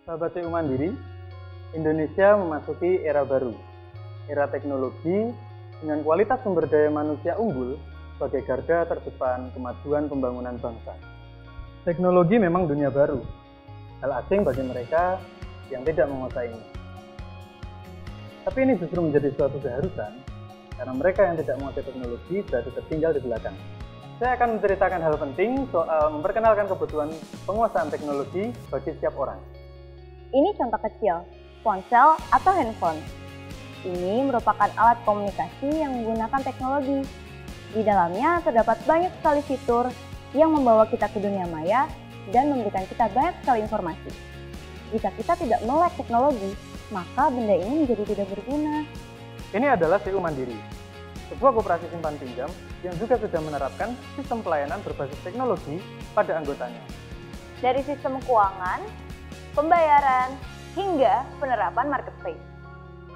Sahabat CU Mandiri, Indonesia memasuki era baru, era teknologi dengan kualitas sumber daya manusia unggul sebagai garda terdepan kemajuan pembangunan bangsa. Teknologi memang dunia baru, hal asing bagi mereka yang tidak menguasainya. Tapi ini justru menjadi suatu keharusan, karena mereka yang tidak menguasai teknologi berarti tertinggal di belakang. Saya akan menceritakan hal penting soal memperkenalkan kebutuhan penguasaan teknologi bagi setiap orang. Ini contoh kecil, ponsel atau handphone. Ini merupakan alat komunikasi yang menggunakan teknologi. Di dalamnya terdapat banyak sekali fitur yang membawa kita ke dunia maya dan memberikan kita banyak sekali informasi. Jika kita tidak melek teknologi, maka benda ini menjadi tidak berguna. Ini adalah CU Mandiri, sebuah koperasi simpan pinjam yang juga sudah menerapkan sistem pelayanan berbasis teknologi pada anggotanya. Dari sistem keuangan, pembayaran, hingga penerapan marketplace.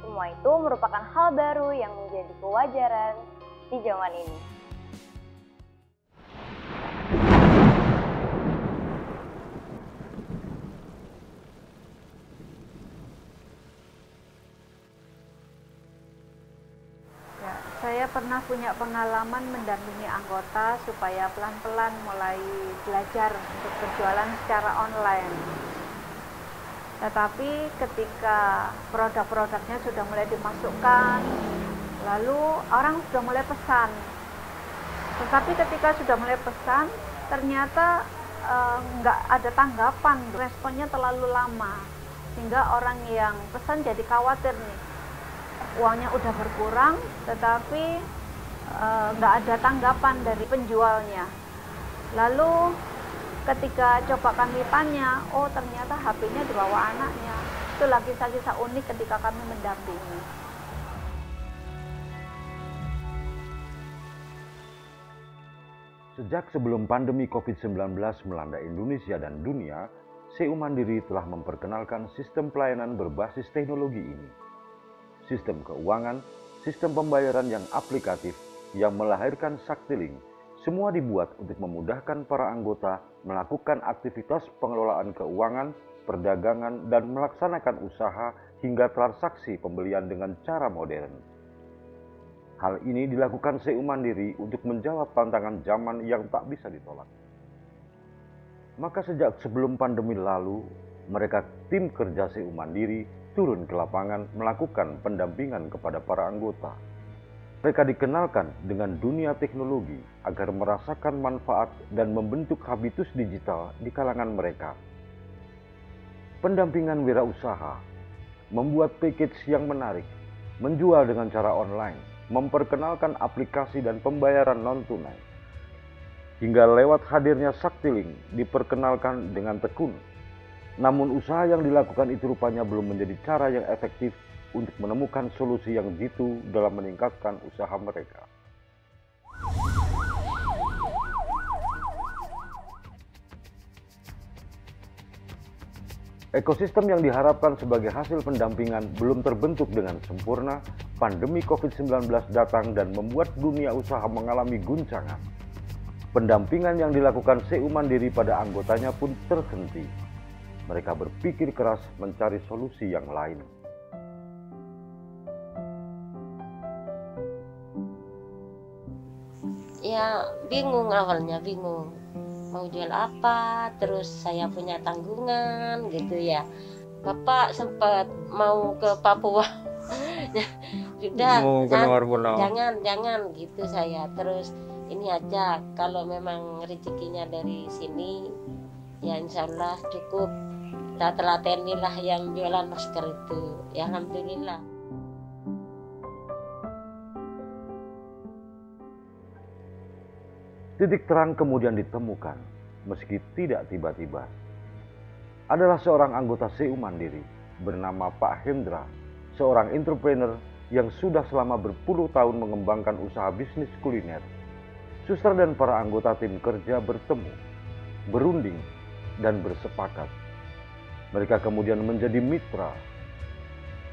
Semua itu merupakan hal baru yang menjadi kewajaran di zaman ini. Saya pernah punya pengalaman mendampingi anggota supaya pelan-pelan mulai belajar untuk berjualan secara online. Tetapi ketika produk-produknya sudah mulai dimasukkan, lalu orang sudah mulai pesan. Tetapi ketika sudah mulai pesan, ternyata nggak ada tanggapan, responnya terlalu lama. Sehingga orang yang pesan jadi khawatir nih. Uangnya udah berkurang, tetapi nggak ada tanggapan dari penjualnya. Lalu ketika coba kami tanya, oh ternyata HP-nya dibawa anaknya. Itulah kisah-kisah unik ketika kami mendampingi. Sejak sebelum pandemi COVID-19 melanda Indonesia dan dunia, CU Mandiri telah memperkenalkan sistem pelayanan berbasis teknologi ini. Sistem keuangan, sistem pembayaran yang aplikatif, yang melahirkan Saktiling, semua dibuat untuk memudahkan para anggota melakukan aktivitas pengelolaan keuangan, perdagangan, dan melaksanakan usaha hingga transaksi pembelian dengan cara modern. Hal ini dilakukan CU Mandiri untuk menjawab tantangan zaman yang tak bisa ditolak. Maka sejak sebelum pandemi lalu, mereka tim kerja CU Mandiri turun ke lapangan melakukan pendampingan kepada para anggota. Mereka dikenalkan dengan dunia teknologi agar merasakan manfaat dan membentuk habitus digital di kalangan mereka. Pendampingan wirausaha, membuat package yang menarik, menjual dengan cara online, memperkenalkan aplikasi dan pembayaran non-tunai. Hingga lewat hadirnya Saktiling diperkenalkan dengan tekun. Namun usaha yang dilakukan itu rupanya belum menjadi cara yang efektif untuk menemukan solusi yang jitu dalam meningkatkan usaha mereka. Ekosistem yang diharapkan sebagai hasil pendampingan belum terbentuk dengan sempurna. Pandemi COVID-19 datang dan membuat dunia usaha mengalami guncangan. Pendampingan yang dilakukan CU Mandiri pada anggotanya pun terhenti. Mereka berpikir keras mencari solusi yang lain. Ya bingung, awalnya bingung mau jual apa, terus saya punya tanggungan gitu ya. Bapak sempat mau ke Papua sudah jangan gitu saya. Terus ini aja, kalau memang rezekinya dari sini ya insya Allah cukup. Kita telatenilah yang jualan masker itu, ya alhamdulillah. Titik terang kemudian ditemukan, meski tidak tiba-tiba. Adalah seorang anggota CU Mandiri bernama Pak Hendra, seorang entrepreneur yang sudah selama berpuluh tahun mengembangkan usaha bisnis kuliner. Suster dan para anggota tim kerja bertemu, berunding, dan bersepakat. Mereka kemudian menjadi mitra.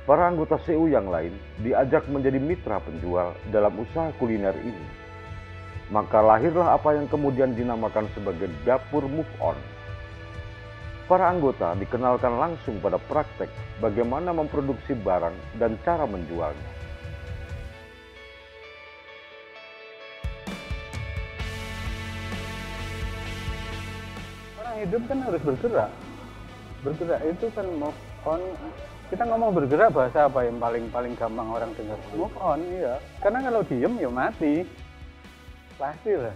Para anggota CU yang lain diajak menjadi mitra penjual dalam usaha kuliner ini. Maka lahirlah apa yang kemudian dinamakan sebagai Dapur Move On. Para anggota dikenalkan langsung pada praktek bagaimana memproduksi barang dan cara menjualnya. Orang hidup kan harus bergerak. Bergerak itu kan move on. Kita ngomong bergerak bahasa apa yang paling gampang orang dengar? Move on, iya. Karena kalau diem ya mati. Pasti lah.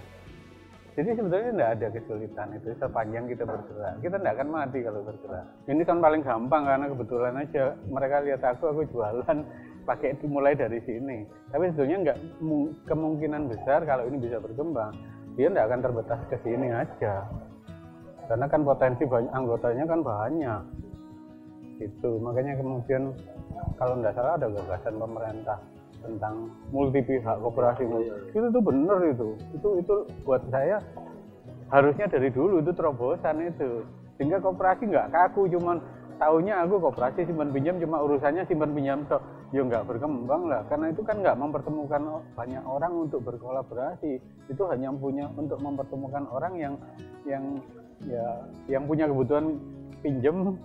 Jadi sebetulnya tidak ada kesulitan itu sepanjang kita bergerak. Kita tidak akan mati kalau bergerak. Ini kan paling gampang karena kebetulan aja mereka lihat aku jualan pakai itu mulai dari sini. Tapi sebetulnya nggak kemungkinan besar kalau ini bisa berkembang. Dia tidak akan terbatas ke sini aja. Karena kan potensi banyak anggotanya kan banyak. Itu makanya kemudian kalau tidak salah ada gagasan pemerintah tentang multi pihak koperasi. Itu tuh bener itu buat saya harusnya dari dulu itu terobosan itu, sehingga koperasi nggak kaku cuman tahunya aku koperasi simpan pinjam cuma urusannya simpan pinjam tok, ya nggak berkembang lah, karena itu kan nggak mempertemukan banyak orang untuk berkolaborasi. Itu hanya punya untuk mempertemukan orang yang punya kebutuhan pinjam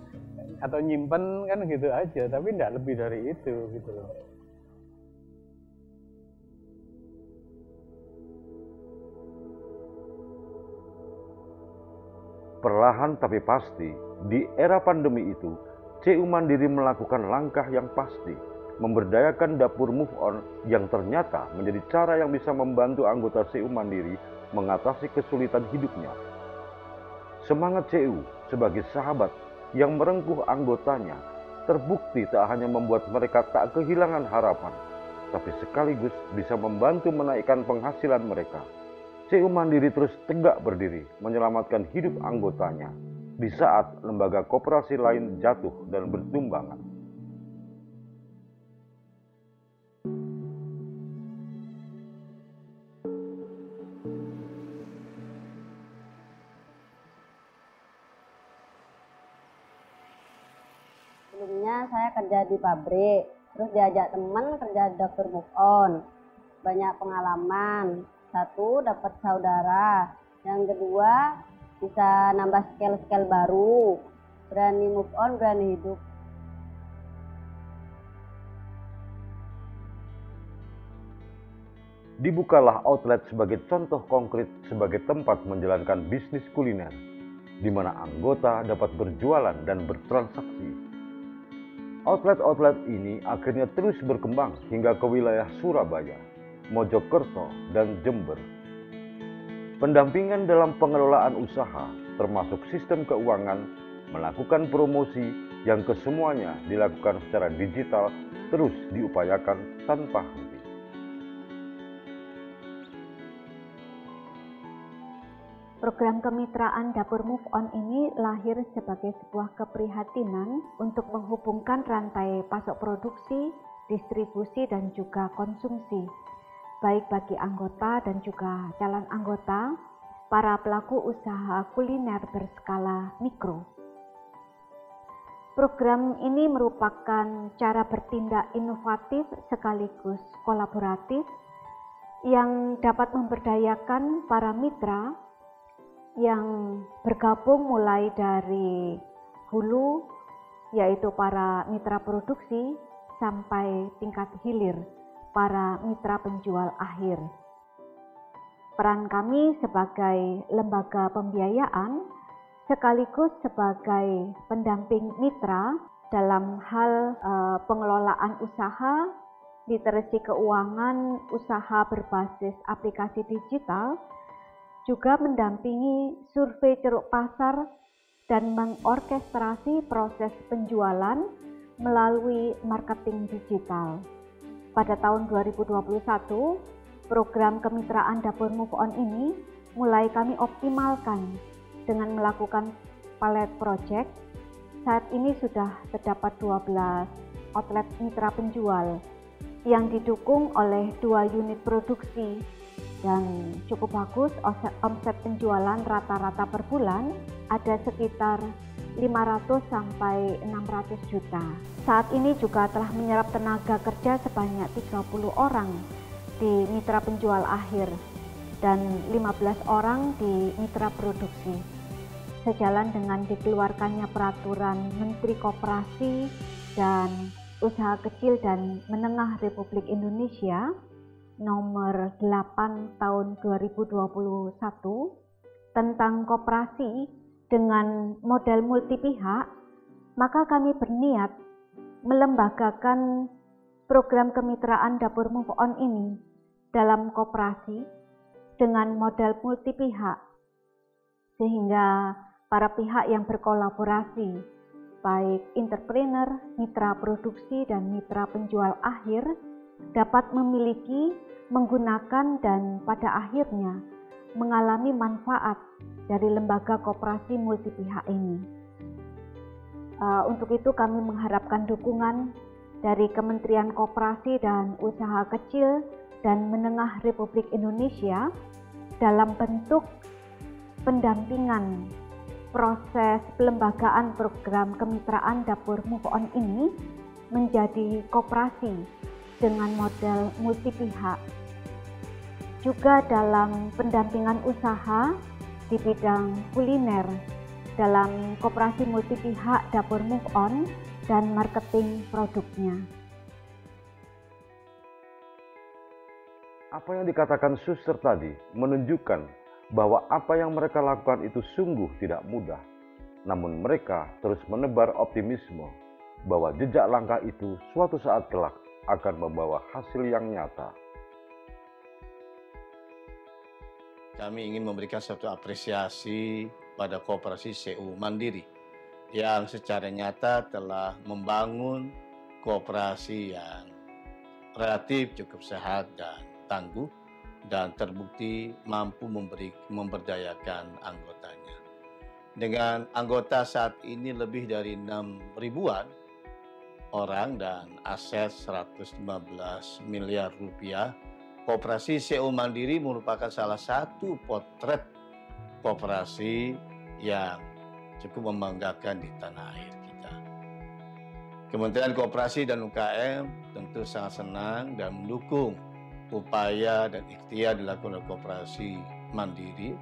atau nyimpen kan gitu aja, tapi nggak lebih dari itu gitu loh. Perlahan tapi pasti, di era pandemi itu, CU Mandiri melakukan langkah yang pasti, memberdayakan dapur move on yang ternyata menjadi cara yang bisa membantu anggota CU Mandiri mengatasi kesulitan hidupnya. Semangat CU sebagai sahabat yang merengkuh anggotanya terbukti tak hanya membuat mereka tak kehilangan harapan, tapi sekaligus bisa membantu menaikkan penghasilan mereka. CU Mandiri terus tegak berdiri menyelamatkan hidup anggotanya di saat lembaga koperasi lain jatuh dan bertumbangan. Sebelumnya saya kerja di pabrik, terus diajak teman kerja di dapur move on. Banyak pengalaman. Satu, dapat saudara. Yang kedua, bisa nambah skill-skill baru. Berani move on, berani hidup. Dibukalah outlet sebagai contoh konkret sebagai tempat menjalankan bisnis kuliner, di mana anggota dapat berjualan dan bertransaksi. Outlet-outlet ini akhirnya terus berkembang hingga ke wilayah Surabaya, Mojokerto, dan Jember. Pendampingan dalam pengelolaan usaha, termasuk sistem keuangan, melakukan promosi yang kesemuanya dilakukan secara digital, terus diupayakan tanpa henti. Program kemitraan Dapur Move On ini lahir sebagai sebuah keprihatinan untuk menghubungkan rantai pasok produksi, distribusi, dan juga konsumsi, baik bagi anggota dan juga calon anggota, para pelaku usaha kuliner berskala mikro. Program ini merupakan cara bertindak inovatif sekaligus kolaboratif yang dapat memberdayakan para mitra yang bergabung mulai dari hulu, yaitu para mitra produksi, sampai tingkat hilir, para mitra penjual akhir. Peran kami sebagai lembaga pembiayaan sekaligus sebagai pendamping mitra dalam hal pengelolaan usaha, literasi keuangan, usaha berbasis aplikasi digital, juga mendampingi survei ceruk pasar dan mengorkestrasi proses penjualan melalui marketing digital. Pada tahun 2021, program kemitraan Dapur Move On ini mulai kami optimalkan dengan melakukan pilot project. Saat ini sudah terdapat 12 outlet mitra penjual yang didukung oleh 2 unit produksi, dan cukup bagus. Omset penjualan rata-rata per bulan ada sekitar 500 sampai 600 juta. Saat ini juga telah menyerap tenaga kerja sebanyak 30 orang di mitra penjual akhir dan 15 orang di mitra produksi. sejalan dengan dikeluarkannya peraturan Menteri Koperasi dan Usaha Kecil dan Menengah Republik Indonesia nomor 8 tahun 2021 tentang koperasi dengan model multi pihak, maka kami berniat melembagakan program kemitraan Dapur Move On ini dalam koperasi dengan model multi pihak, sehingga para pihak yang berkolaborasi, baik entrepreneur, mitra produksi, dan mitra penjual akhir, dapat memiliki, menggunakan, dan pada akhirnya mengalami manfaat dari lembaga koperasi multi pihak ini. Untuk itu kami mengharapkan dukungan dari Kementerian Koperasi dan Usaha Kecil dan Menengah Republik Indonesia dalam bentuk pendampingan proses pelembagaan program kemitraan Dapur Move On ini menjadi koperasi dengan model multi pihak. Juga dalam pendampingan usaha di bidang kuliner dalam koperasi multi pihak Dapur Move On dan marketing produknya. Apa yang dikatakan Suster tadi menunjukkan bahwa apa yang mereka lakukan itu sungguh tidak mudah. Namun mereka terus menebar optimisme bahwa jejak langkah itu suatu saat kelak akan membawa hasil yang nyata. Kami ingin memberikan satu apresiasi pada Koperasi CU Mandiri yang secara nyata telah membangun koperasi yang relatif cukup sehat dan tangguh, dan terbukti mampu memberdayakan anggotanya. Dengan anggota saat ini lebih dari 6.000-an orang dan aset 115 miliar rupiah, Koperasi CU Mandiri merupakan salah satu potret koperasi yang cukup membanggakan di tanah air kita. Kementerian Koperasi dan UKM tentu sangat senang dan mendukung upaya dan ikhtiar dilakukan oleh Koperasi Mandiri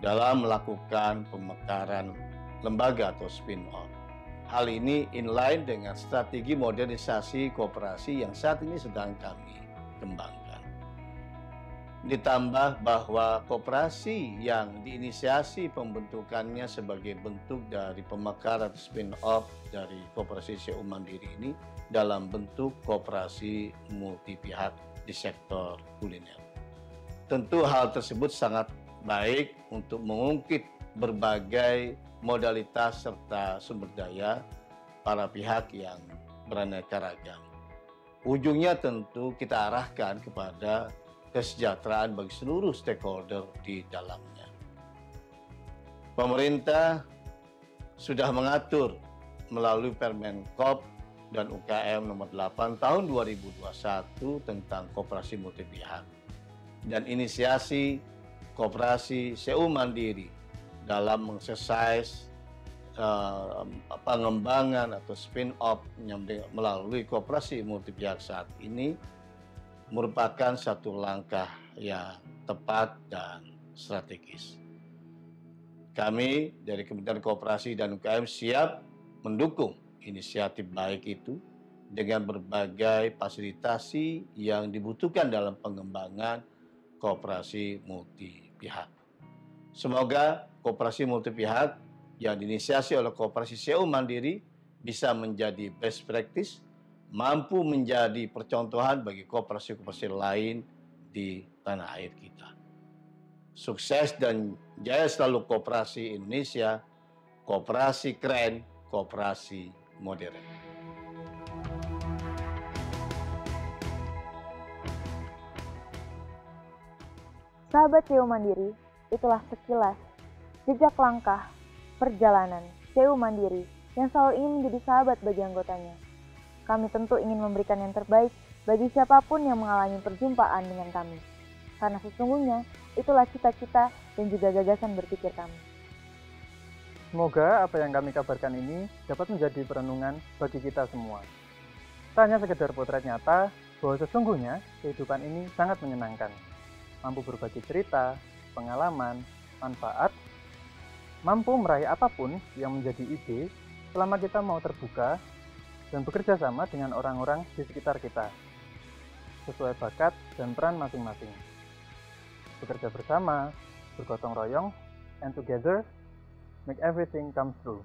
dalam melakukan pemekaran lembaga atau spin-off. Hal ini inline dengan strategi modernisasi koperasi yang saat ini sedang kami kembangkan. Ditambah bahwa koperasi yang diinisiasi pembentukannya sebagai bentuk dari pemekaran spin-off dari Koperasi CU Mandiri ini dalam bentuk koperasi multi pihak di sektor kuliner. Tentu hal tersebut sangat baik untuk mengungkit berbagai modalitas serta sumber daya para pihak yang beraneka ragam. Ujungnya tentu kita arahkan kepada kesejahteraan bagi seluruh stakeholder di dalamnya. Pemerintah sudah mengatur melalui Permenkop dan UKM nomor 8 tahun 2021 tentang koperasi multi pihak dan inisiasi Koperasi CU Mandiri dalam mengeksersis pengembangan atau spin-off melalui koperasi multi pihak saat ini merupakan satu langkah yang tepat dan strategis. Kami dari Kementerian Koperasi dan UKM siap mendukung inisiatif baik itu dengan berbagai fasilitasi yang dibutuhkan dalam pengembangan koperasi multi pihak. Semoga koperasi multi pihak yang diinisiasi oleh Koperasi CU Mandiri bisa menjadi best practice, mampu menjadi percontohan bagi koperasi-koperasi lain di tanah air kita. Sukses dan jaya selalu koperasi Indonesia, koperasi keren, koperasi modern. Sahabat CU Mandiri, itulah sekilas jejak langkah perjalanan CU Mandiri yang selalu ingin menjadi sahabat bagi anggotanya. Kami tentu ingin memberikan yang terbaik bagi siapapun yang mengalami perjumpaan dengan kami. Karena sesungguhnya itulah cita-cita dan juga gagasan berpikir kami. Semoga apa yang kami kabarkan ini dapat menjadi perenungan bagi kita semua. Tak hanya sekedar potret nyata bahwa sesungguhnya kehidupan ini sangat menyenangkan. Mampu berbagi cerita, pengalaman, manfaat, mampu meraih apapun yang menjadi ide selama kita mau terbuka dan bekerja sama dengan orang-orang di sekitar kita, sesuai bakat dan peran masing-masing. Bekerja bersama, bergotong royong, and together make everything come true.